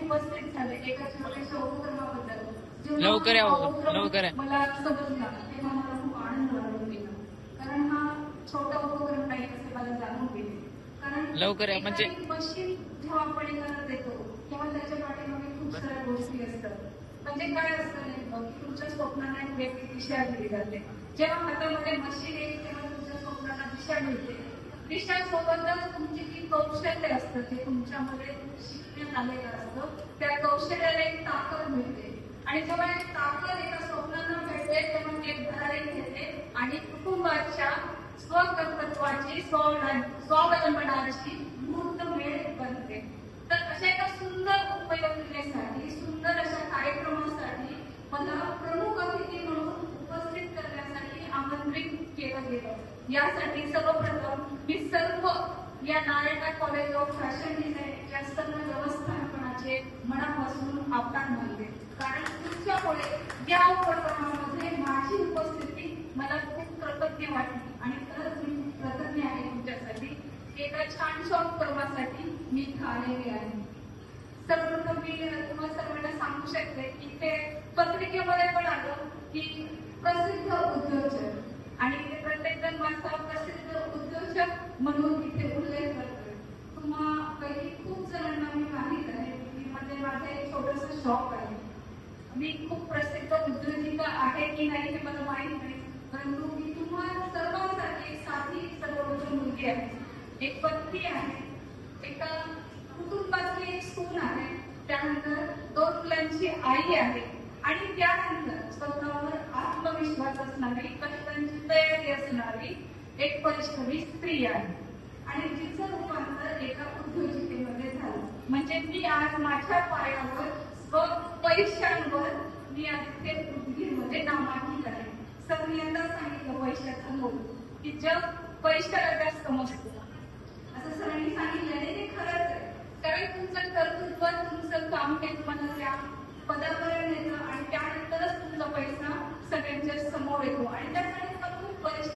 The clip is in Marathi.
उपस्थित झाले एका छोट्याशा उपक्रमाबद्दल लवकर या लवकर या. मला समजला तेव्हा मला खूप आनंद वाटून गेला. कारण हा छोटा उपक्रम नाही असे मला जाणून गेले. कारण लवकर या, म्हणजे मशीन जेव्हा आपण एखादा देतो तेव्हा त्याच्या पाठीमागे खूप साऱ्या गोष्टी असतात. म्हणजे काय असतं नेमकं की तुमच्या स्वप्नांना एक वेगळी दिशा दिली जाते. जेव्हा हातामध्ये मशीन येईल तेव्हा तुमच्या स्वप्नांना दिशा मिळते. दिशासोबतच तुमची जी कौशल्य असतं जे तुमच्यामध्ये शिकण्यात आलेलं असतं त्या कौशल्याला एक ताकद मिळते. आणि जेव्हा एक ताकद एका स्वप्नांना भेटते तेव्हा ती एक भरारी घेते आणि कुटुंबाच्या स्वकर्तृत्वाची स्वावलंबनाची मुहूर्तमेढ बनते. तर अशा एका सुंदर उपयोजनेसाठी सुंदर अशा कार्यक्रमासाठी मला प्रमुख अतिथी म्हणून उपस्थित करण्यासाठी आमंत्रित केलं गेलं. यासाठी सर्वप्रथम मी सर्व या नारायणा कॉलेज ऑफ फॅशन डिझाईनच्या सर्व व्यवस्थापनाचे मनापासून आभार मानते. कारण तुमच्यामुळे या उपक्रमामध्ये माझी उपस्थिती मला खूप कृतज्ञ वाटली आणि खरंच मी कृतज्ञ आहे तुमच्यासाठी. एका छानशा उपक्रमासाठी मी इथं आलेली आहे. सर्वप्रथम मी तुम्हाला सर्वांना सांगू शकते की ते पत्रिकेमध्ये पण आलं की प्रसिद्ध उद्योजक आणि प्रत्येक जण माझा प्रसिद्ध उद्योजक म्हणून इथे उल्लेख करतोय. तुम्हा पैकी खूप जणांना मी माहित आहे की म्हणजे माझं एक छोटंसं शॉप आहे. मी खूप प्रसिद्ध उद्योजिका आहे की नाही हे मला माहित नाही, परंतु मी तुम्हा सर्वांसाठी साधी सर्वोच्च मुलगी आहे. एक पत्नी आहे, एका कुटुंबाची एक सून आहे, त्यानंतर 2 मुलांची आई आहे आणि त्यानंतर स्वतःवर आत्मविश्वास असणारी कष्टांची तयारी असणारी एक परिश्रमी स्त्री आहे. आणि जिचं रूपांतर एका उद्योजिकेमध्ये झालं. म्हणजे मी आज माझ्या पायावर पैशांवर मी आज इथे पृथ्वीमध्ये नामांकित आहे. सगळ्यांना सांगितलं पैशाचं मोल की जग पैशाला जास्त समजतो असं सरांनी सांगितलं आणि ते खरंच आहे. कारण तुमचं कर्तृत्व तुमचं काम हे तुम्हाला त्या पदावर नेतं आणि त्यानंतरच तुमचा पैसा सगळ्यांच्या समोर येतो आणि त्यासाठी